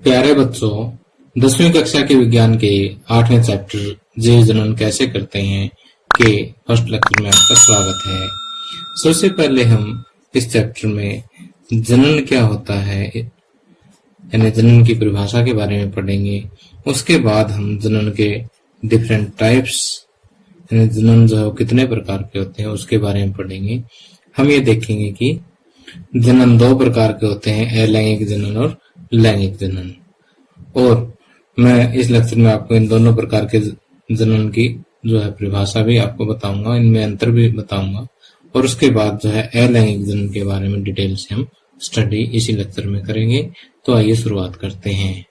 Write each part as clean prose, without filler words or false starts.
प्यारे बच्चों, 10वीं कक्षा के विज्ञान के 8वें चैप्टर जीव जनन कैसे करते हैं के फर्स्ट लेक्चर में आपका स्वागत है। सबसे पहले हम इस चैप्टर में जनन क्या होता है यानी जनन की परिभाषा के बारे में पढ़ेंगे। उसके बाद हम जनन के डिफरेंट टाइप्स यानी जनन जो है कितने प्रकार के होते हैं उसके बारे में पढ़ेंगे। हम ये देखेंगे कि जनन दो प्रकार के होते हैं, अलैंगिक जनन और लैंगिक जनन। और मैं इस लेक्चर में आपको इन दोनों प्रकार के जनन की जो है परिभाषा भी आपको बताऊंगा, इनमें अंतर भी बताऊंगा और उसके बाद जो है अलैंगिक जनन के बारे में डिटेल से हम स्टडी इसी लेक्चर में करेंगे। तो आइए शुरुआत करते हैं।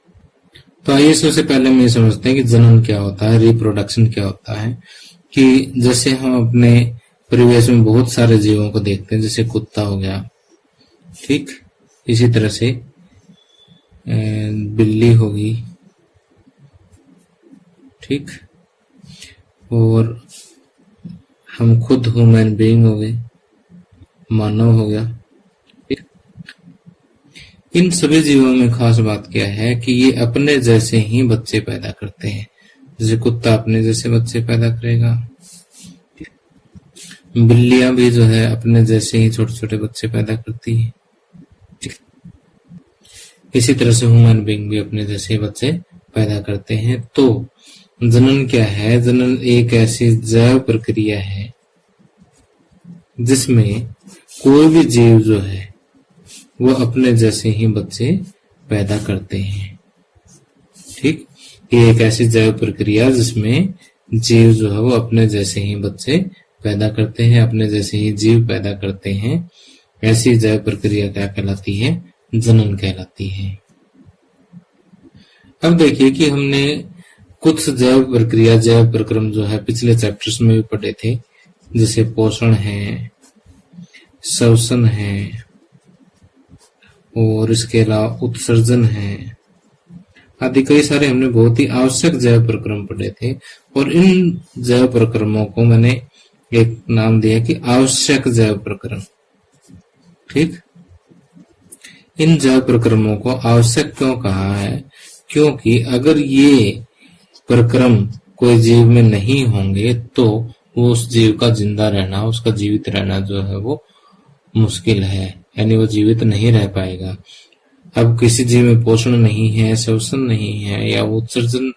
तो आइए सबसे पहले हम ये समझते हैं कि जनन क्या होता है, रिप्रोडक्शन क्या होता है। कि जैसे हम अपने परिवेश में बहुत सारे जीवों को देखते हैं, जैसे कुत्ता हो गया, ठीक, इसी तरह से बिल्ली होगी, ठीक, और हम खुद ह्यूमन बीइंग हो गए, मानव हो गया, ठीक। इन सभी जीवों में खास बात क्या है कि ये अपने जैसे ही बच्चे पैदा करते हैं। जैसे कुत्ता अपने जैसे बच्चे पैदा करेगा, बिल्लियां भी जो है अपने जैसे ही छोटे छोटे बच्चे पैदा करती है। इसी तरह से ह्यूमन बीइंग भी अपने जैसे बच्चे पैदा करते हैं। तो जनन क्या है? जनन एक ऐसी जैव प्रक्रिया है जिसमें कोई भी जीव जो है वो अपने जैसे ही बच्चे पैदा करते हैं, ठीक। ये एक ऐसी जैव प्रक्रिया जिसमें जीव जो है वो अपने जैसे ही बच्चे पैदा करते हैं, अपने जैसे ही जीव पैदा करते हैं। ऐसी जैव प्रक्रिया क्या कहलाती है? जनन कहलाती है। अब देखिए कि हमने कुछ जैव प्रक्रिया, जैव प्रक्रम जो है पिछले चैप्टर्स में भी पढ़े थे, जैसे पोषण है, श्वसन है और इसके अलावा उत्सर्जन है आदि कई सारे हमने बहुत ही आवश्यक जैव प्रक्रम पढ़े थे। और इन जैव प्रक्रमों को मैंने एक नाम दिया कि आवश्यक जैव प्रक्रम, ठीक। इन जैव प्रक्रमों को आवश्यक क्यों कहा है? क्योंकि अगर ये प्रक्रम कोई जीव में नहीं होंगे तो वो उस जीव का जिंदा रहना, उसका जीवित रहना जो है वो मुश्किल है, यानी वो जीवित नहीं रह पाएगा। अब किसी जीव में पोषण नहीं है, श्वसन नहीं है या वो उत्सर्जन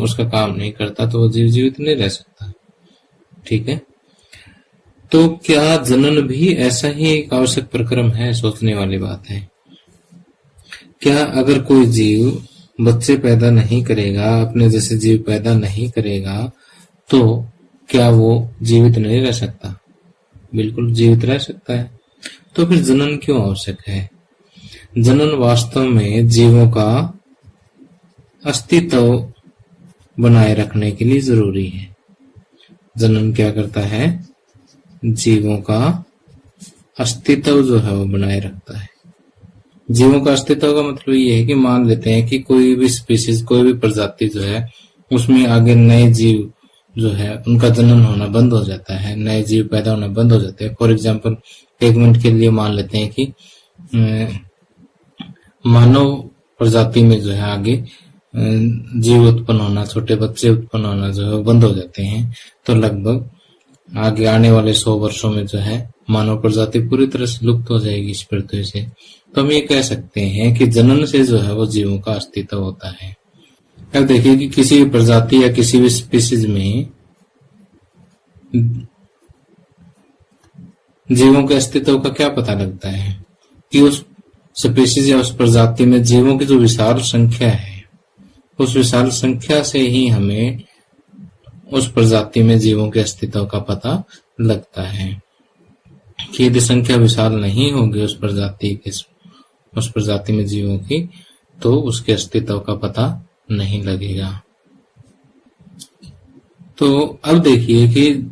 उसका काम नहीं करता तो वो जीव जीवित नहीं रह सकता, ठीक है। तो क्या जनन भी ऐसा ही एक आवश्यक प्रक्रम है? सोचने वाली बात है। क्या अगर कोई जीव बच्चे पैदा नहीं करेगा, अपने जैसे जीव पैदा नहीं करेगा, तो क्या वो जीवित नहीं रह सकता? बिल्कुल जीवित रह सकता है। तो फिर जनन क्यों आवश्यक है? जनन वास्तव में जीवों का अस्तित्व बनाए रखने के लिए जरूरी है। जनन क्या करता है? जीवों का अस्तित्व जो है वो बनाए रखता है। जीवों का अस्तित्व का मतलब ये है कि मान लेते हैं कि कोई भी स्पीशीज, कोई भी प्रजाति जो है उसमें आगे नए जीव जो है उनका जनन होना बंद हो जाता है, नए जीव पैदा होना बंद हो जाते हैं। फॉर एग्जांपल, एक मिनट के लिए मान लेते हैं कि मानव प्रजाति में जो है आगे जीव उत्पन्न होना, छोटे बच्चे उत्पन्न होना जो है बंद हो जाते हैं। तो लगभग आगे आने वाले 100 वर्षों में जो है मानव प्रजाति पूरी तरह से लुप्त हो जाएगी इस पृथ्वी से। तो हम ये कह सकते हैं कि जनन से जो है वो जीवों का अस्तित्व होता है। अब देखिए कि किसी भी प्रजाति या किसी भी स्पीशीज में जीवों के अस्तित्व का क्या पता लगता है? कि उस स्पीशीज या उस प्रजाति में जीवों की जो विशाल संख्या है, उस विशाल संख्या से ही हमें उस प्रजाति में जीवों के अस्तित्व का पता लगता है। कि यदि संख्या विशाल नहीं होगी उस प्रजाति में जीवों की, तो उसके अस्तित्व का पता नहीं लगेगा। तो अब देखिए कि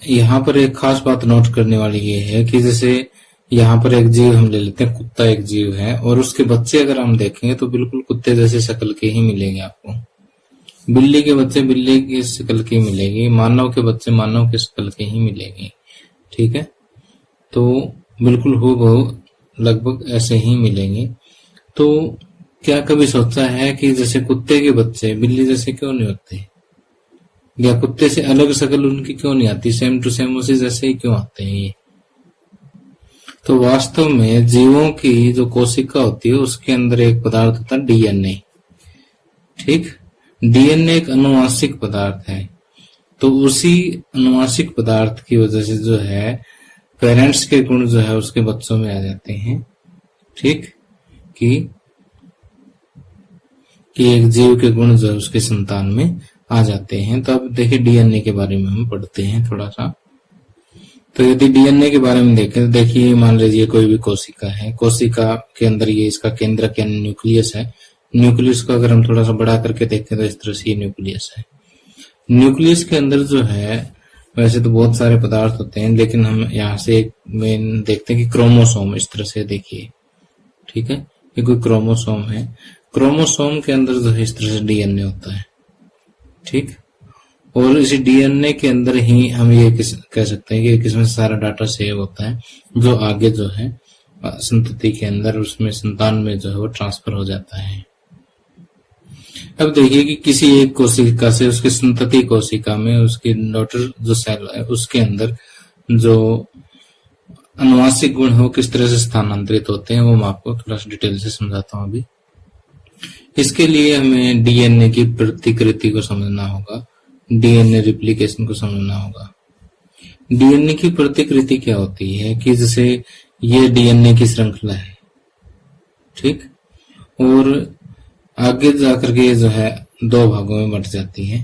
यहाँ पर एक खास बात नोट करने वाली ये है कि जैसे यहाँ पर एक जीव हम ले लेते हैं, कुत्ता एक जीव है और उसके बच्चे अगर हम देखेंगे तो बिल्कुल कुत्ते जैसे शक्ल के ही मिलेंगे आपको। बिल्ली के बच्चे बिल्ली की शक्ल की मिलेगी, मानव के बच्चे मानव के शक्ल के ही मिलेंगे, ठीक है। तो बिल्कुल हूबहू लगभग ऐसे ही मिलेंगे। तो क्या कभी सोचा है कि जैसे कुत्ते के बच्चे बिल्ली जैसे क्यों नहीं होते, या कुत्ते से अलग शक्ल उनकी क्यों नहीं आती, सेम टू सेम उसी जैसे ही क्यों आते हैं ये। तो वास्तव में जीवों की जो कोशिका होती है उसके अंदर एक पदार्थ होता है डीएनए। ठीक, डीएनए एक अनुवांशिक पदार्थ है। तो उसी अनुवांशिक पदार्थ की वजह से जो है पेरेंट्स के गुण जो है उसके बच्चों में आ जाते हैं। ठीक, कि एक जीव के गुण जो है उसके संतान में आ जाते हैं। तो अब देखिए डीएनए के बारे में हम पढ़ते हैं थोड़ा सा। तो यदि डीएनए के बारे में देखें, देखिए मान लीजिए कोई भी कोशिका है, कोशिका के अंदर ये इसका केंद्रक यानी न्यूक्लियस है। न्यूक्लियस को अगर हम थोड़ा सा बड़ा करके देखें तो इस तरह से ये न्यूक्लियस है। न्यूक्लियस के अंदर जो है वैसे तो बहुत सारे पदार्थ होते हैं, लेकिन हम यहाँ से एक मेन देखते हैं कि क्रोमोसोम, इस तरह से देखिए। ठीक है, ये कोई क्रोमोसोम है। क्रोमोसोम के अंदर जो है इस तरह से डीएनए होता है। ठीक, और इसी डीएनए के अंदर ही हम ये कह सकते हैं कि इसमें सारा डाटा सेव होता है, जो आगे जो है संतति के अंदर उसमें संतान में जो है वो ट्रांसफर हो जाता है। अब देखिए कि किसी एक कोशिका से उसकी संतति कोशिका में उसकी डॉटर जो सेल है उसके अंदर जो अनुवांशिक गुण हो किस तरह से स्थानांतरित होते हैं वो मैं आपको थोड़ा सा डिटेल से समझाता हूँ अभी। इसके लिए हमें डीएनए की प्रतिकृति को समझना होगा, डीएनए रिप्लिकेशन को समझना होगा। डीएनए की प्रतिकृति क्या होती है कि जैसे ये डीएनए की श्रृंखला है। ठीक, और आगे जाकर के ये जो है दो भागों में बंट जाती है।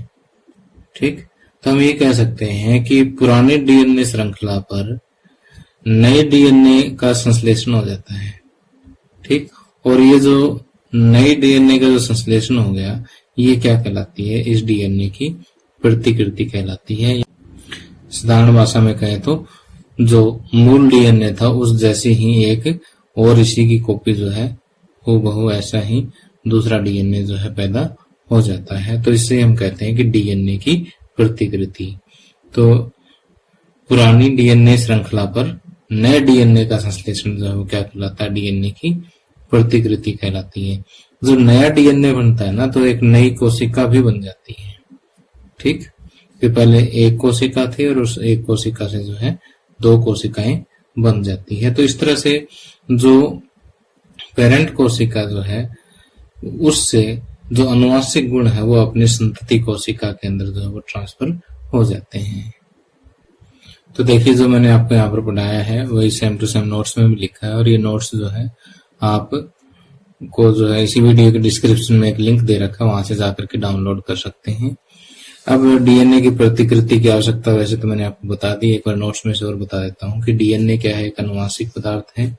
ठीक, तो हम ये कह सकते हैं कि पुराने डीएनए श्रृंखला पर नए डीएनए का संश्लेषण हो जाता है। ठीक, और ये जो नए डीएनए का जो संश्लेषण हो गया ये क्या कहलाती है, इस डीएनए की प्रतिकृति कहलाती है। साधारण भाषा में कहें तो जो मूल डीएनए था उस जैसी ही एक और इसी की कॉपी जो है हूबहू ऐसा ही दूसरा डीएनए जो है पैदा हो जाता है। तो इससे हम कहते हैं कि डीएनए की प्रतिकृति। तो पुरानी डीएनए श्रृंखला पर नए डीएनए का संश्लेषण जो है वो क्या कहलाता है, डीएनए की प्रतिकृति कहलाती है। जो नया डीएनए बनता है ना तो एक नई कोशिका भी बन जाती है। ठीक, कि पहले एक कोशिका थी और उस एक कोशिका से जो है दो कोशिकाएं बन जाती है। तो इस तरह से जो पेरेंट कोशिका जो है उससे जो अनुवांशिक गुण है वो अपनी संतति कोशिका के अंदर जो है वो ट्रांसफर हो जाते हैं। तो देखिए जो मैंने आपको यहाँ पर पढ़ाया है वही सेम टू सेम नोट्स में भी लिखा है, और ये नोट्स जो है आप को जो है इसी वीडियो के डिस्क्रिप्शन में एक लिंक दे रखा है, वहां से जाकर के डाउनलोड कर सकते हैं। अब डीएनए की प्रतिकृति की आवश्यकता वैसे तो मैंने आपको बता दी, एक बार नोट्स में से और बता देता हूँ कि डीएनए क्या है, एक अनुवांशिक पदार्थ है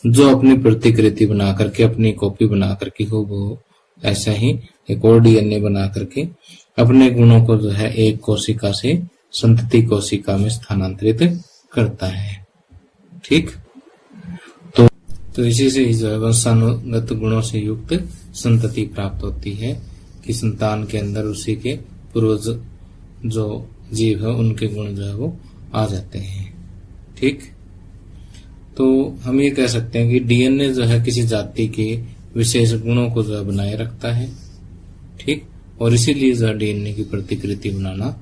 जो अपनी प्रतिकृति बना करके, अपनी कॉपी बना करके वो ऐसा ही एक और डीएनए बना करके अपने गुणों को जो है एक कोशिका से संतति कोशिका में स्थानांतरित करता है। ठीक, तो इसी से ही जो है वंशानुगत गुणों से युक्त संतति प्राप्त होती है कि संतान के अंदर उसी के पूर्वज जो जीव है उनके गुण जो है वो आ जाते हैं। ठीक, तो हम ये कह सकते हैं कि डीएनए जो है किसी जाति के विशेष गुणों को जो है बनाए रखता है। ठीक, और इसीलिए जो है डीएनए की प्रतिकृति बनाना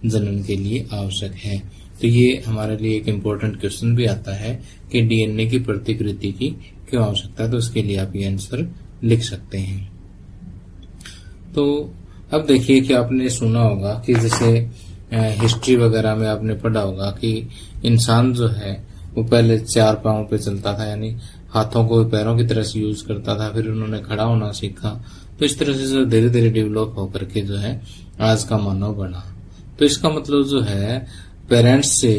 जनन के लिए आवश्यक है। तो ये हमारे लिए एक इम्पोर्टेंट क्वेश्चन भी आता है कि डीएनए की प्रतिकृति की क्यों आवश्यकता है, तो उसके लिए आप ये आंसर लिख सकते हैं। तो अब देखिए कि आपने सुना होगा कि जैसे हिस्ट्री वगैरह में आपने पढ़ा होगा कि इंसान जो है वो पहले चार पांव पे चलता था, यानी हाथों को पैरों की तरह से यूज करता था, फिर उन्होंने खड़ा होना सीखा। तो इस तरह से जो धीरे धीरे डेवलप होकर के जो है आज का मानव बना। तो इसका मतलब जो है पेरेंट्स से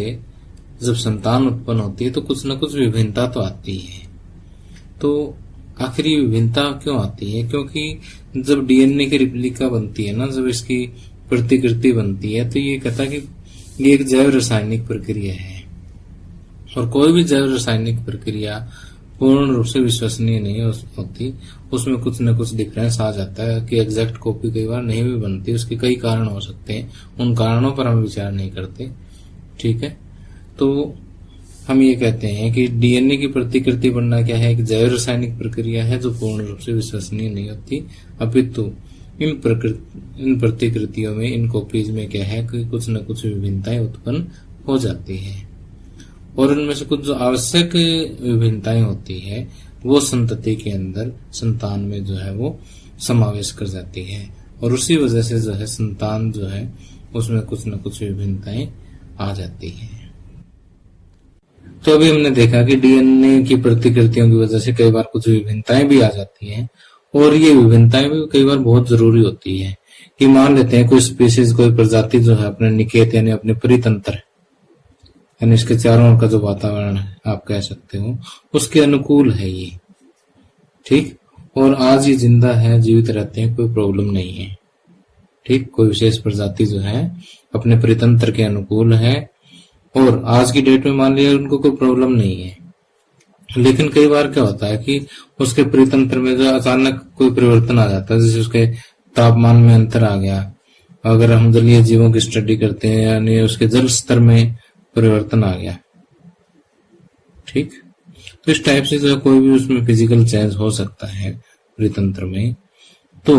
जब संतान उत्पन्न होती है तो कुछ न कुछ विभिन्नता तो आती है। तो आखिर ये विभिन्नता क्यों आती है? क्योंकि जब डीएनए की रिप्लिका बनती है ना, जब इसकी प्रतिकृति बनती है, तो ये कहता है कि ये एक जैव रासायनिक प्रक्रिया है, और कोई भी जैव रासायनिक प्रक्रिया पूर्ण रूप से विश्वसनीय नहीं होती। उसमें कुछ न कुछ डिफरेंस आ जाता है कि एग्जैक्ट कॉपी कई बार नहीं भी बनती। उसके कई कारण हो सकते हैं, उन कारणों पर हम विचार नहीं करते। ठीक है, तो हम ये कहते हैं कि डीएनए की प्रतिकृति बनना क्या है, एक जैव रासायनिक प्रक्रिया है जो पूर्ण रूप से विश्वसनीय नहीं होती, अपितु इन प्रतिकृतियों में, इन कॉपीज में क्या है कि कुछ न कुछ विभिन्नताएं उत्पन्न हो जाती है, और उनमें से कुछ जो आवश्यक विभिन्नताएं होती है वो संतति के अंदर, संतान में जो है वो समावेश कर जाती है, और उसी वजह से जो है संतान जो है उसमें कुछ न कुछ विभिन्नताएं आ जाती है। तो अभी हमने देखा कि डीएनए की प्रतिकृतियों की वजह से कई बार कुछ विभिन्नताएं भी आ जाती हैं, और ये विभिन्नताएं भी कई बार बहुत जरूरी होती है। कि मान लेते हैं कोई स्पीशीज, कोई प्रजाति जो है अपने निकेत यानी अपने परितंत्र यानी इसके चारों ओर का जो वातावरण है आप कह सकते हो उसके अनुकूल है ये, ठीक, और आज ये जिंदा है, जीवित रहते हैं, कोई प्रॉब्लम नहीं है, ठीक। कोई विशेष प्रजाति जो है अपने परितंत्र के अनुकूल है और आज की डेट में मान लिया उनको कोई प्रॉब्लम नहीं है। लेकिन कई बार क्या होता है कि उसके परितंत्र में जो अचानक कोई परिवर्तन आ जाता है, जैसे उसके तापमान में अंतर आ गया, अगर हम जलीय जीवों की स्टडी करते हैं यानी उसके जल स्तर में परिवर्तन आ गया, ठीक, तो इस टाइप से जो है कोई भी उसमें फिजिकल चेंज हो सकता है परितंत्र में। तो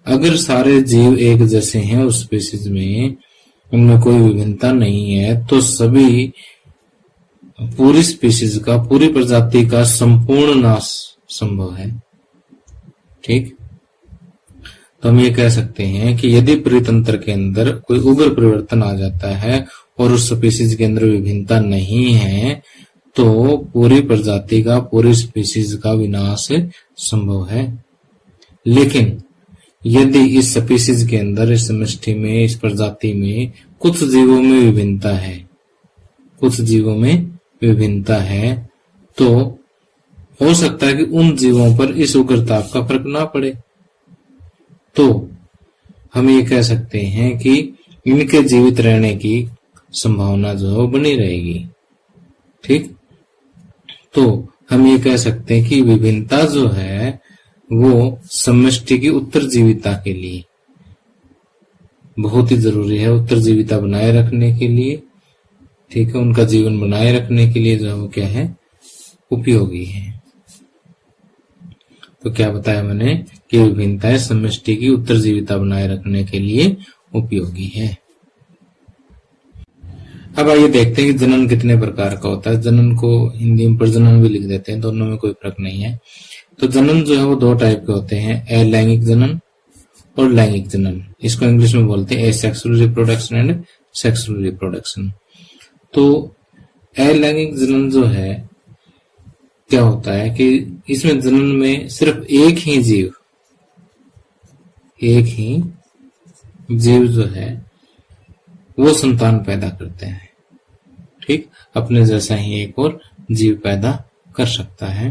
अगर सारे जीव एक जैसे हैं उस स्पीशीज में, उनमें कोई विभिन्नता नहीं है, तो सभी पूरी स्पीशीज का, पूरी प्रजाति का संपूर्ण नाश संभव है, ठीक। तो हम ये कह सकते हैं कि यदि परितंत्र के अंदर कोई उग्र परिवर्तन आ जाता है और उस स्पीशीज के अंदर विभिन्नता नहीं है, तो पूरी प्रजाति का, पूरी स्पीशीज का विनाश संभव है। लेकिन यदि इस स्पीशीज के अंदर, इस समष्टि में, इस प्रजाति में कुछ जीवों में विभिन्नता है, कुछ जीवों में विभिन्नता है, तो हो सकता है कि उन जीवों पर इस उग्रताप का फर्क ना पड़े। तो हम ये कह सकते हैं कि इनके जीवित रहने की संभावना जो है वो बनी रहेगी, ठीक। तो हम ये कह सकते हैं कि विभिन्नता जो है वो समष्टि की उत्तरजीविता के लिए बहुत ही जरूरी है, उत्तरजीविता बनाए रखने के लिए, ठीक है, उनका जीवन बनाए रखने के लिए जो है वो क्या है, उपयोगी है। तो क्या बताया मैंने कि विभिन्नताएं समष्टि की उत्तरजीविता बनाए रखने के लिए उपयोगी है। अब आइए देखते हैं कि जनन कितने प्रकार का होता है। जनन को हिंदी में प्रजनन भी लिख देते हैं, दोनों में कोई फर्क नहीं है। तो जनन जो है वो दो टाइप के होते हैं, अलैंगिक जनन और लैंगिक जनन। इसको इंग्लिश में बोलते हैं asexual reproduction and sexual reproduction. तो अलैंगिक जनन जो है क्या होता है कि इसमें जनन में सिर्फ एक ही जीव जो है वो संतान पैदा करते हैं, ठीक, अपने जैसा ही एक और जीव पैदा कर सकता है।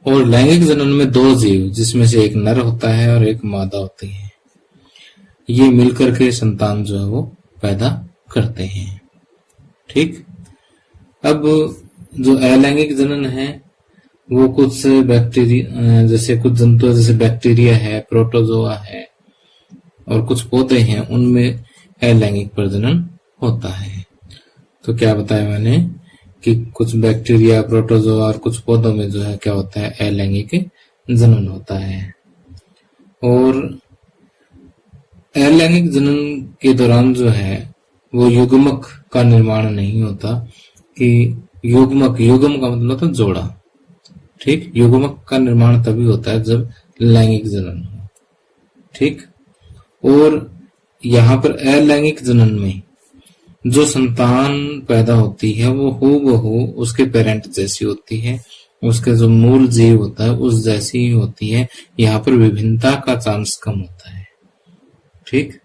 और लैंगिक जनन में दो जीव, जिसमें से एक नर होता है और एक मादा होती है, ये मिलकर के संतान जो है वो पैदा करते हैं, ठीक। अब जो अलैंगिक जनन है वो कुछ बैक्टीरिया, जैसे कुछ जंतु जैसे बैक्टीरिया है, प्रोटोजोआ है और कुछ पौधे हैं, उनमें अलैंगिक प्रजनन होता है। तो क्या बताया मैंने कि कुछ बैक्टीरिया, प्रोटोजोआ और कुछ पौधों में जो है क्या होता है, अलैंगिक जनन होता है। और अलैंगिक जनन के दौरान जो है वो युग्मक का निर्माण नहीं होता। कि युग्मक, युग्म का मतलब होता है जोड़ा, ठीक। युग्मक का निर्माण तभी होता है जब लैंगिक जनन हो, ठीक। और यहाँ पर अलैंगिक जनन में जो संतान पैदा होती है वो हूबहू उसके पेरेंट जैसी होती है, उसके जो मूल जीव होता है उस जैसी ही होती है। यहाँ पर विभिन्नता का चांस कम होता है, ठीक।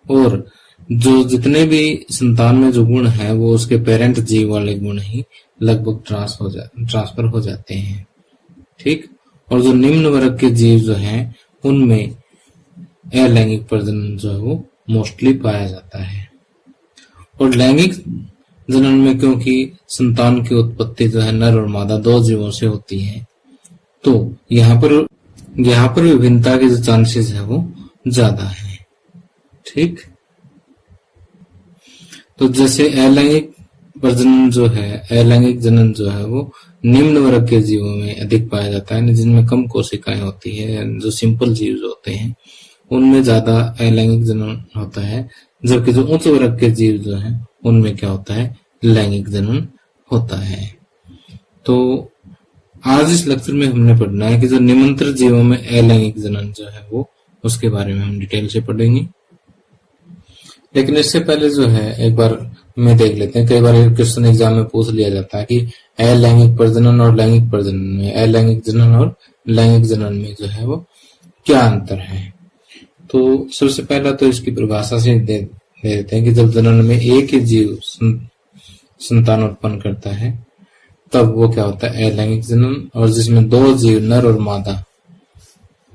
और जो जितने भी संतान में जो गुण है वो उसके पेरेंट जीव वाले गुण ही लगभग ट्रांसफर हो जाते हैं, ठीक। और जो निम्न वर्ग के जीव जो हैं उनमें अलैंगिक प्रजनन जो है वो मोस्टली पाया जाता है। और लैंगिक जनन में क्योंकि संतान की उत्पत्ति जो है नर और मादा दो जीवों से होती है, तो यहाँ पर विभिन्नता के जो चांसेस है वो ज्यादा है, ठीक। तो जैसे अलैंगिक प्रजनन जो है, अलैंगिक जनन जो है वो निम्न वर्ग के जीवों में अधिक पाया जाता है, जिनमें कम कोशिकाएं होती है। जो सिंपल जीव जो होते हैं उनमें ज्यादा अलैंगिक जनन होता है, जबकि जो उच्च वर्ग के जीव जो है उनमें क्या होता है, लैंगिक जनन होता है। तो आज इस लेक्चर में हमने पढ़ना है कि जो निमंत्रित जीवों में अलैंगिक जनन जो है वो उसके बारे में हम डिटेल से पढ़ेंगे। लेकिन इससे पहले जो है एक बार में देख लेते हैं, कई बार क्वेश्चन एग्जाम में पूछ लिया जाता है कि अलैंगिक प्रजनन और लैंगिक प्रजनन में, अलैंगिक जनन और लैंगिक जनन में जो है वो क्या अंतर है। तो सबसे पहला तो इसकी परिभाषा से दे देते हैं कि जब जनन में एक ही जीव संतान उत्पन्न करता है तब वो क्या होता है, अलैंगिक जनन। और जिसमें दो जीव नर और मादा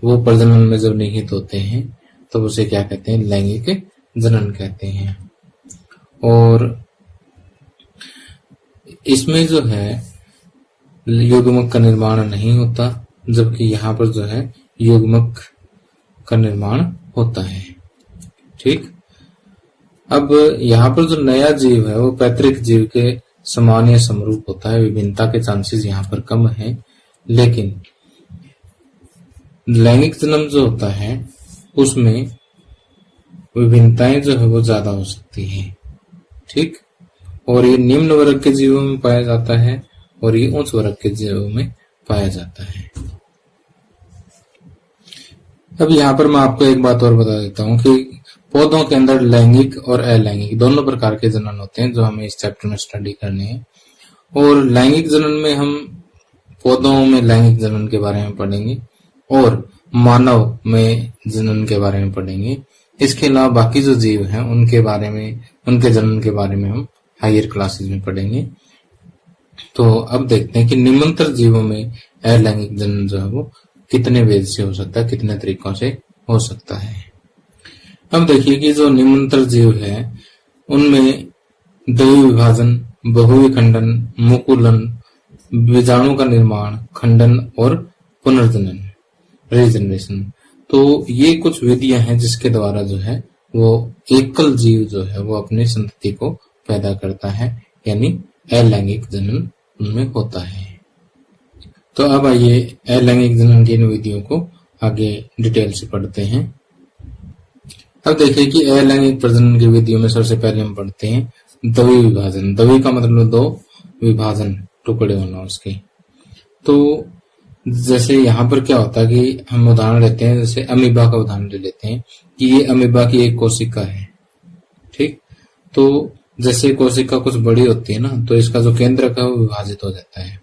वो प्रजनन में जब निहित होते हैं तब उसे क्या कहते हैं, लैंगिक जनन कहते हैं। और इसमें जो है युग्मक का निर्माण नहीं होता, जबकि यहाँ पर जो है युग्मक का निर्माण होता है। ठीक, अब यहाँ पर जो नया जीव है वो पैतृक जीव के समान या समरूप होता है, विभिन्नता के चांसेस यहाँ पर कम है। लेकिन लैंगिक जन्म जो होता है उसमें विभिन्नताएं जो है वो ज्यादा हो सकती है। ठीक, और ये निम्न वर्ग के जीवों में पाया जाता है और ये उच्च वर्ग के जीवों में पाया जाता है। अब यहाँ पर मैं आपको एक बात और बता देता हूँ कि पौधों के अंदर लैंगिक और अलैंगिक दोनों प्रकार के जनन होते हैं जो हमें इस चैप्टर में स्टडी करने हैं। और लैंगिक जनन में हम पौधों में लैंगिक जनन के बारे में पढ़ेंगे और मानव में जनन के बारे में पढ़ेंगे। इसके अलावा बाकी जो जीव हैं उनके बारे में, उनके जनन के बारे में हम हायर क्लासेस में पढ़ेंगे। तो अब देखते हैं कि निम्नतर जीवों में अलैंगिक जनन जो है वो कितने वेद से हो सकता है, कितने तरीकों से हो सकता है। अब देखिए कि जो निम्नतर जीव है उनमें द्वि विभाजन, बहुविखंडन, मुकुलन, बीजाणु का निर्माण, खंडन और पुनर्जनन, रीजनरेशन, तो ये कुछ विधियां हैं जिसके द्वारा जो है वो एकल जीव जो है वो अपनी संतति को पैदा करता है, यानी अलैंगिक जनन उनमें होता है। तो अब आइए अलैंगिक जनन की इन विधियों को आगे डिटेल से पढ़ते हैं। अब देखिए कि अलैंगिक प्रजनन की विधियों में सबसे पहले हम पढ़ते हैं द्वि विभाजन। द्वि का मतलब दो, विभाजन टुकड़े होना उसके। तो जैसे यहाँ पर क्या होता है कि हम उदाहरण लेते हैं, जैसे अमीबा का उदाहरण ले लेते हैं कि ये अमीबा की एक कोशिका है। ठीक, तो जैसे कोशिका कुछ बड़ी होती है ना तो इसका जो केंद्रक है वो विभाजित हो जाता है।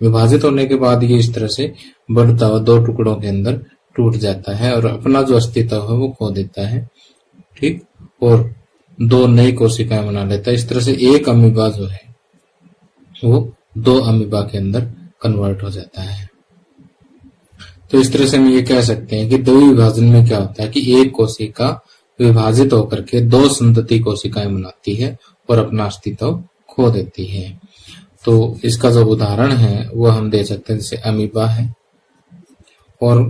विभाजित होने के बाद ये इस तरह से बढ़ता हुआ दो टुकड़ों के अंदर टूट जाता है और अपना जो अस्तित्व है वो खो देता है। ठीक, और दो नई कोशिकाएं बना लेता है। इस तरह से एक अमीबा जो है वो दो अमीबा के अंदर कन्वर्ट हो जाता है। तो इस तरह से हम ये कह सकते हैं कि द्वि विभाजन में क्या होता है कि एक कोशिका विभाजित होकर के दो संतति कोशिकाएं बनाती है और अपना अस्तित्व खो देती है। तो इसका जो उदाहरण है वो हम दे सकते हैं, जैसे अमीबा है और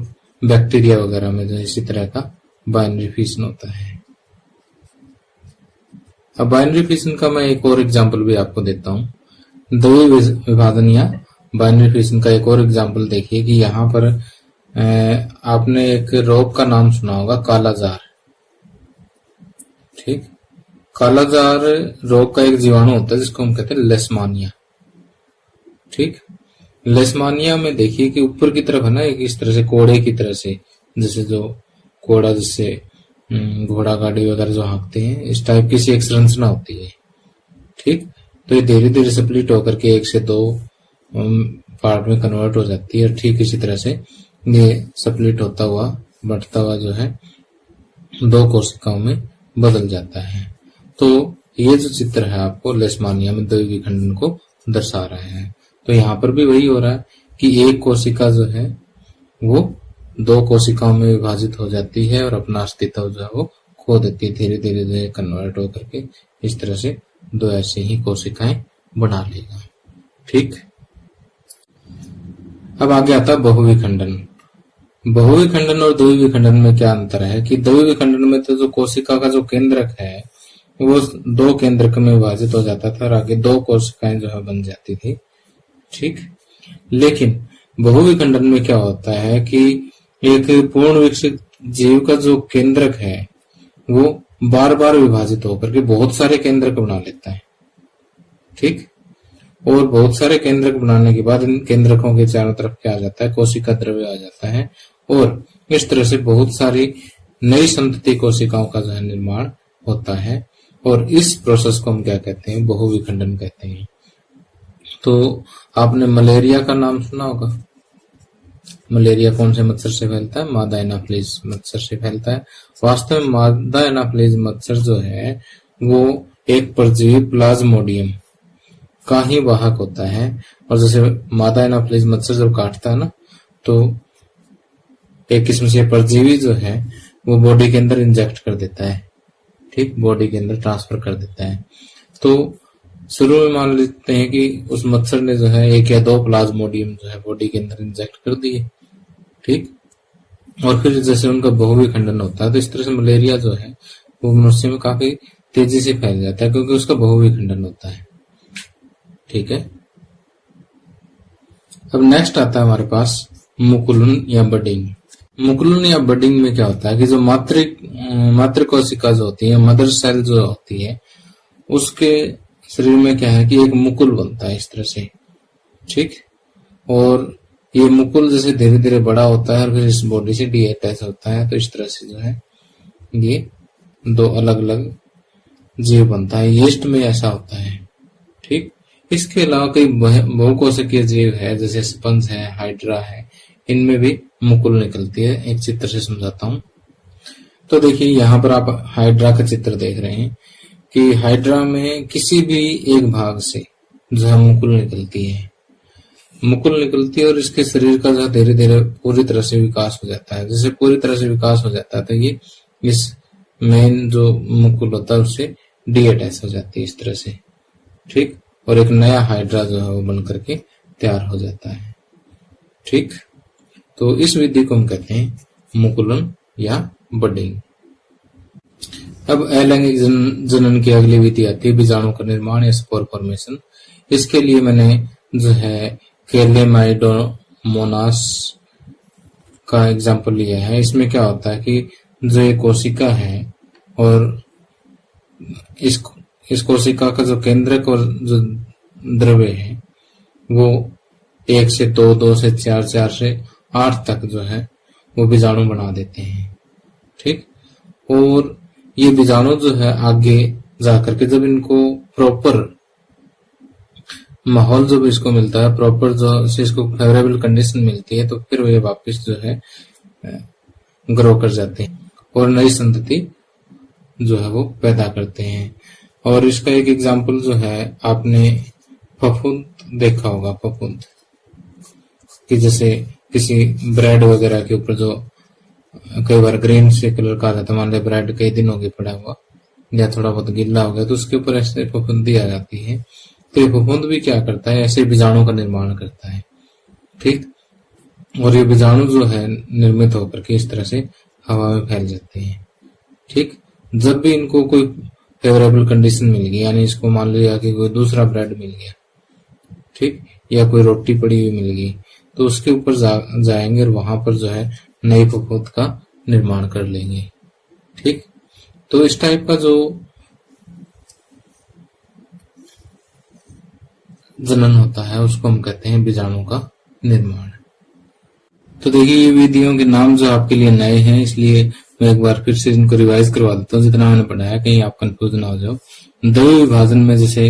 बैक्टीरिया वगैरह में जो इसी तरह का बाइनरी फिशन होता है। अब बाइनरी फिशन का मैं एक और एग्जांपल भी आपको देता हूँ। द्वि विभाजन या बाइनरी फिशन का एक और एग्जांपल देखिए कि यहाँ पर आपने एक रोग का नाम सुना होगा, कालाजार। ठीक, कालाजार रोग का एक जीवाणु होता है जिसको हम कहते हैं लेशमानिया। ठीक, लेशमानिया में देखिए कि ऊपर की तरफ है ना एक इस तरह से कोड़े की तरह से, जैसे जो कोड़ा जिससे घोड़ा गाड़ी वगैरह जो हाँकते हैं, इस टाइप की सी एक संरचना होती है। ठीक, तो ये धीरे धीरे स्प्लिट होकर के एक से दो पार्ट में कन्वर्ट हो जाती है। ठीक इसी तरह से ये स्प्लिट होता हुआ बढ़ता हुआ जो है दो कोशिकाओं में बदल जाता है। तो ये जो चित्र है आपको लेशमानिया में द्वि विखंडन को दर्शा रहा है। तो यहाँ पर भी वही हो रहा है कि एक कोशिका जो है वो दो कोशिकाओं में विभाजित हो जाती है और अपना अस्तित्व जो है वो खो देती है, धीरे धीरे कन्वर्ट होकर के इस तरह से दो ऐसे ही कोशिकाएं बना लेगा। ठीक, अब आगे आता है बहुविखंडन। बहुविखंडन और द्वि विखंडन में क्या अंतर है कि द्वि विखंडन में तो जो कोशिका का जो केंद्रक है वो दो केंद्रक में विभाजित हो जाता था और आगे दो कोशिकाएं जो है बन जाती थी। ठीक, लेकिन बहुविखंडन में क्या होता है कि एक पूर्ण विकसित जीव का जो केंद्रक है वो बार बार विभाजित होकर के बहुत सारे केंद्रक बना लेता है। ठीक, और बहुत सारे केंद्रक बनाने के बाद इन केंद्रकों के चारों तरफ क्या आ जाता है, कोशिका द्रव्य आ जाता है और इस तरह से बहुत सारी नई संतति कोशिकाओं का जो है निर्माण होता है और इस प्रोसेस को हम क्या कहते हैं, बहुविखंडन कहते हैं। तो आपने मलेरिया का नाम सुना होगा। मलेरिया कौन से मच्छर से फैलता है, मादा एनाफिलीज मच्छर से फैलता है। वास्तव में मादा एनाफिलीज मच्छर जो है वो एक परजीवी प्लाज्मोडियम का ही वाहक होता है और जैसे मादा एनाफिलीज मच्छर जब काटता है ना तो एक किस्म से परजीवी जो है वो बॉडी के अंदर इंजेक्ट कर देता है। ठीक, बॉडी के अंदर ट्रांसफर कर देता है। तो शुरू में मान लेते हैं कि उस मच्छर ने जो है एक या दो प्लाज्मोडियम जो है बॉडी के अंदर इंजेक्ट कर दिए। ठीक, और फिर जैसे उनका बहुविखंडन होता है तो इस तरह से मलेरिया जो है वो मनुष्य में काफी तेजी से फैल जाता है क्योंकि उसका बहुविखंडन होता है। ठीक है, अब नेक्स्ट आता है हमारे पास मुकुलन या बडिंग। मुकुलन या बडिंग में क्या होता है कि जो मातृ कोशिका जो होती है, मदर सेल जो होती है, उसके शरीर में क्या है कि एक मुकुल बनता है इस तरह से। ठीक, और ये मुकुल जैसे धीरे धीरे बड़ा होता है और फिर इस बॉडी से डीअटैच होता है तो इस तरह से जो है ये दो अलग अलग जीव बनता है। यीस्ट में ऐसा होता है। ठीक, इसके अलावा कई बहुकोशिकीय जीव है जैसे स्पंज है, हाइड्रा है, इनमें भी मुकुल निकलती है। एक चित्र से समझाता हूँ। तो देखिए यहाँ पर आप हाइड्रा का चित्र देख रहे हैं कि हाइड्रा में किसी भी एक भाग से जो है मुकुल निकलती है और इसके शरीर का जो धीरे धीरे पूरी तरह से विकास हो जाता है। जैसे पूरी तरह से विकास हो जाता है तो ये इस मेन जो मुकुल होता है उससे डीअटैच हो जाती है इस तरह से। ठीक, और एक नया हाइड्रा जो है वो बन करके तैयार हो जाता है। ठीक, तो इस विधि को हम कहते हैं मुकुलन या बडिंग। अब अलैंगिक जनन की अगली विधि आती है बीजाणु का निर्माण या स्पोर फॉर्मेशन। इसके लिए मैंने जो है कैलेमाइडोमोनास का एग्जाम्पल लिया है। इसमें क्या होता है कि जो एक कोशिका है और इस कोशिका का जो केंद्रक और जो द्रव्य है वो 1 से 2, 2 से 4, 4 से 8 तक जो है वो बीजाणु बना देते हैं। ठीक, और ये बीजाणु जो है आगे जाकर के जब इनको प्रॉपर माहौल जब इसको मिलता है, प्रॉपर जो इसको फेवरेबल कंडीशन मिलती है तो फिर वे वापस जो है ग्रो कर जाते हैं और नई संतति जो है वो पैदा करते हैं। और इसका एक एग्जाम्पल जो है आपने फफूंद देखा होगा। फफूंद कि जैसे किसी ब्रेड वगैरह के ऊपर जो कई बार ग्रीन से कलर का आ जाता है, मान लिया ब्रेड कई दिन हो गए पड़ा हुआ या थोड़ा बहुत गीला हो गया तो उसके ऊपर ऐसे फफूंदी आ जाती है। तो ये फफूंद भी क्या करता है, ऐसे बीजाणु का निर्माण करता है। ठीक, और ये बीजाणु जो है निर्मित होकर के इस तरह से हवा में फैल जाते हैं। ठीक, जब भी इनको कोई फेवरेबल कंडीशन मिल गई, यानी इसको मान लिया कि कोई दूसरा ब्रेड मिल गया, ठीक, या कोई रोटी पड़ी हुई मिल गई तो उसके ऊपर जाएंगे और वहां पर जो है नई फफूंद का निर्माण कर लेंगे। ठीक, तो इस टाइप का जो जनन होता है उसको हम कहते हैं बीजाणु का निर्माण। तो देखिए ये विधियों के नाम जो आपके लिए नए हैं इसलिए मैं एक बार फिर से इनको रिवाइज करवा देता हूँ जितना मैंने पढ़ाया, कहीं आप कंफ्यूज ना हो जाओ। द्रव्य विभाजन में जैसे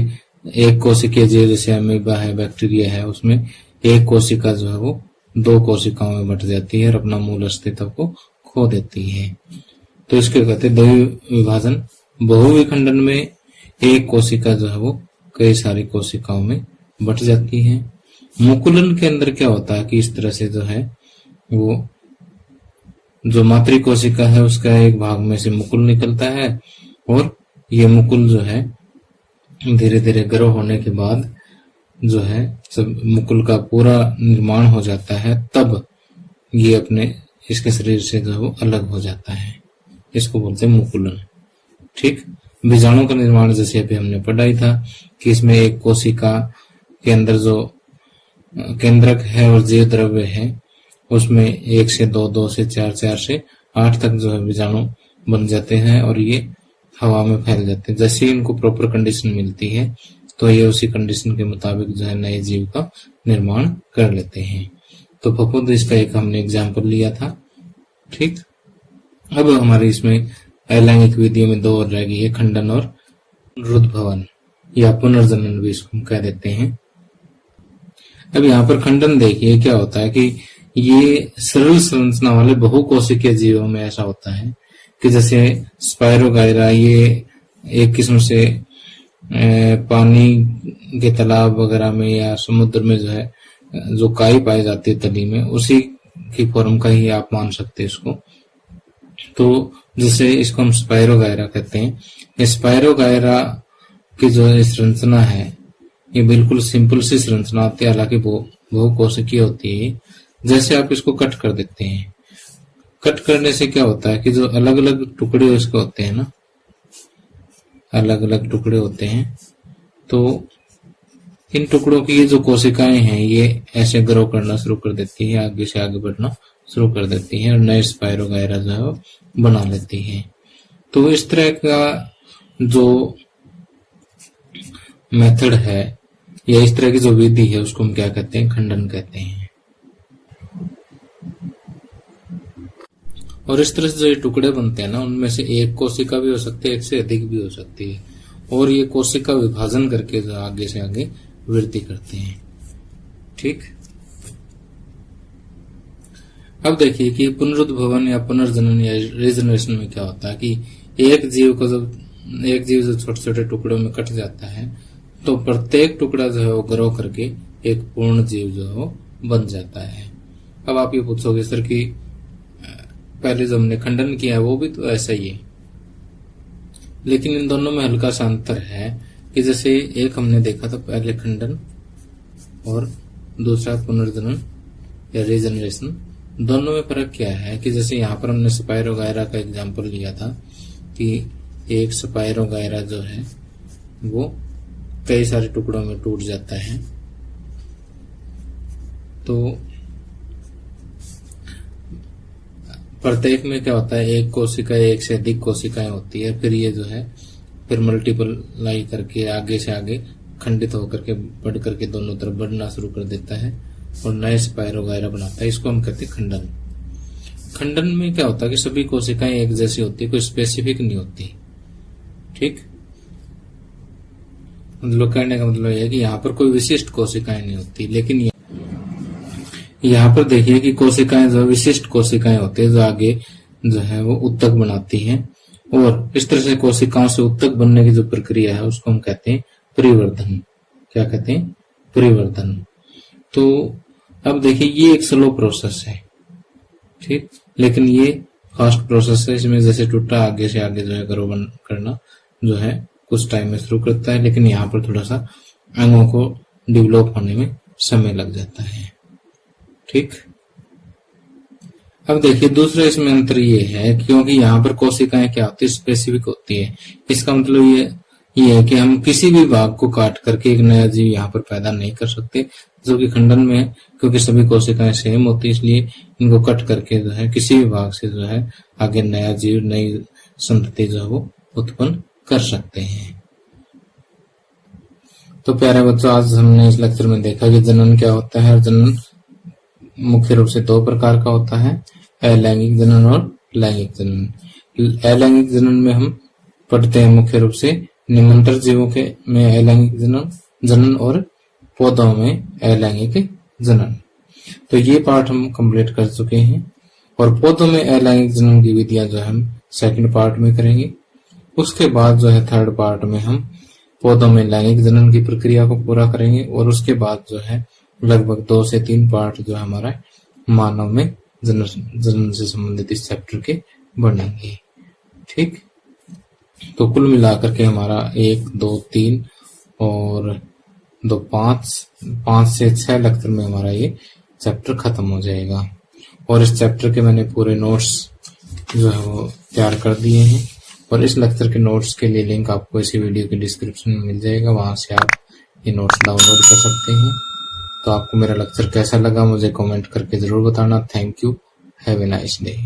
एक कोशिकीय जीव जैसे अमीबा है, बैक्टीरिया है, उसमें एक कोशिका जो है वो 2 कोशिकाओं में बट जाती है और अपना मूल अस्तित्व को खो देती है। तो इसके कहते हैं द्रव्य विभाजन। बहुविखंडन में एक कोशिका जो है वो कई सारी कोशिकाओं में बट जाती है। मुकुलन के अंदर क्या होता है कि इस तरह से जो है वो जो मातृ कोशिका है उसका एक भाग में से मुकुल निकलता है और ये मुकुल जो है धीरे धीरे ग्रो होने के बाद जो है सब मुकुल का पूरा निर्माण हो जाता है, तब ये अपने इसके शरीर से जो है वो अलग हो जाता है। इसको बोलते हैं मुकुलन। ठीक, बीजाणु का निर्माण जैसे अभी हमने पढ़ा ही था कि इसमें एक कोशिका के अंदर जो केंद्रक है और जीव द्रव्य है उसमें 1 से 2, 2 से 4, 4 से 8 तक जो है बीजाणु बन जाते हैं और ये हवा में फैल जाते हैं। जैसे ही इनको प्रॉपर कंडीशन मिलती है तो ये उसी कंडीशन के मुताबिक जो है नए जीव का निर्माण कर लेते हैं। तो फफूंद इसका एक हमने एग्जाम्पल लिया था। ठीक, अब हमारे इसमें अलैंगिक विधियों में 2 और रह गई है, खंडन और पुनरुद्भवन या पुनर्जनन भी इसको हम कह देते हैं। अब यहाँ पर खंडन देखिए क्या होता है कि ये सरल संरचना वाले बहुकोशिकीय जीवों में ऐसा होता है कि जैसे स्पायरोगायरा, ये एक किस्म से पानी के तालाब वगैरह में या समुद्र में जो है जो काई पाई जाती है तली में, उसी की फॉर्म का ही आप मान सकते हैं इसको। तो जिसे इसको हम स्पायरोगायरा कहते हैं। ये स्पायरोगायरा की जो संरचना है ये बिल्कुल सिंपल सी संरचना होती है, हालांकि बहुकोशिकीय होती है। जैसे आप इसको कट कर देते हैं, कट करने से क्या होता है कि जो अलग अलग टुकड़े उसके होते हैं ना, अलग अलग टुकड़े होते हैं, तो इन टुकड़ों की ये जो कोशिकाएं हैं ये ऐसे ग्रो करना शुरू कर देती है, आगे से आगे बढ़ना शुरू कर देती हैं और नए स्पायरोगायरा जो है वो बना लेती हैं। तो इस तरह का जो मेथड है या इस तरह की जो विधि है उसको हम क्या कहते हैं, खंडन कहते हैं। और इस तरह से जो ये टुकड़े बनते हैं ना, उनमें से एक कोशिका भी हो सकती है, एक से अधिक भी हो सकती है, और ये कोशिका विभाजन करके जो आगे से आगे वृद्धि करते हैं। ठीक, अब देखिए कि पुनरुद्भवन या पुनर्जनन या रीजनरेशन में क्या होता है कि एक जीव जो छोटे छोटे टुकड़ों में कट जाता है तो प्रत्येक टुकड़ा जो है वो ग्रो करके एक पूर्ण जीव जो है वो बन जाता है। अब आप ये पूछोगे सर कि पहले जो हमने खंडन किया है वो भी तो ऐसा ही है, लेकिन इन दोनों में हल्का सा अंतर है कि जैसे एक हमने देखा था पहले खंडन और दूसरा पुनर्जनन या रीजनरेशन, दोनों में फर्क क्या है कि जैसे यहाँ पर हमने स्पायरोगायरा का एग्जांपल लिया था कि एक स्पायरोगायरा जो है वो कई सारे टुकड़ों में टूट जाता है। तो प्रत्येक में क्या होता है, एक कोशिका एक से अधिक कोशिकाएं होती है, फिर ये जो है फिर मल्टीप्लाई करके आगे से आगे खंडित होकर के बढ़ करके दोनों तरफ बढ़ना शुरू कर देता है और नए स्पायरोगायरा बनाता है। इसको हम कहते हैं खंडन। खंडन में क्या होता है कि सभी कोशिकाएं एक जैसी होती है, कोई स्पेसिफिक नहीं होती। ठीक, मतलब कहने का मतलब यह है कि यहाँ पर कोई विशिष्ट कोशिकाएं नहीं होती, लेकिन यहाँ पर देखिए कि कोशिकाएं जो विशिष्ट कोशिकाएं होती है जो आगे जो है वो उत्तक बनाती हैं, और इस तरह से कोशिकाओं से उत्तक बनने की जो प्रक्रिया है उसको हम कहते हैं परिवर्धन। क्या कहते हैं, परिवर्धन। तो अब देखिए ये एक स्लो प्रोसेस है, ठीक, लेकिन ये फास्ट प्रोसेस है। इसमें जैसे टूटा आगे से आगे जो है ग्रो करना जो है कुछ टाइम में शुरू करता है, लेकिन यहाँ पर थोड़ा सा अंगों को डेवलप होने में समय लग जाता है। ठीक, अब देखिए दूसरा इसमें अंतर ये है क्योंकि यहाँ पर कोशिकाएं क्या होती है, स्पेसिफिक होती है। इसका मतलब ये है कि हम किसी भी भाग को काट करके एक नया जीव यहाँ पर पैदा नहीं कर सकते, जो कि खंडन में है क्योंकि सभी कोशिकाएं सेम होती है, इसलिए इनको कट करके जो है किसी भी भाग से जो है आगे नया जीव, नई संतति जो है वो उत्पन्न कर सकते हैं। तो प्यारे बच्चों, आज हमने इस लेक्चर में देखा कि जनन क्या होता है। जनन मुख्य रूप से 2 प्रकार का होता है, अलैंगिक जनन और लैंगिक जनन। अलैंगिक जनन में हम पढ़ते हैं मुख्य रूप से निमंत्रण जीवों के में अलैंगिक जनन और पौधों में अलैंगिक जनन। तो ये पार्ट हम कंप्लीट कर चुके हैं, और पौधों में अलैंगिक जनन की विधियां जो हम सेकंड पार्ट में करेंगे। उसके बाद जो है थर्ड पार्ट में हम पौधों में लैंगिक जनन की प्रक्रिया को पूरा करेंगे, और उसके बाद जो है लगभग 2 से 3 पार्ट जो हमारा मानव में जनन से संबंधित इस चैप्टर के बनेंगे। ठीक, तो कुल मिलाकर के हमारा 1, 2, 3 और 2, 5 से 6 लेक्चर में हमारा ये चैप्टर खत्म हो जाएगा। और इस चैप्टर के मैंने पूरे नोट्स जो है वो तैयार कर दिए हैं, और इस लेक्चर के नोट्स के लिए लिंक आपको इसी वीडियो के डिस्क्रिप्शन में मिल जाएगा, वहां से आप ये नोट्स डाउनलोड कर सकते हैं। तो आपको मेरा लेक्चर कैसा लगा मुझे कमेंट करके जरूर बताना। Thank you, have a nice day.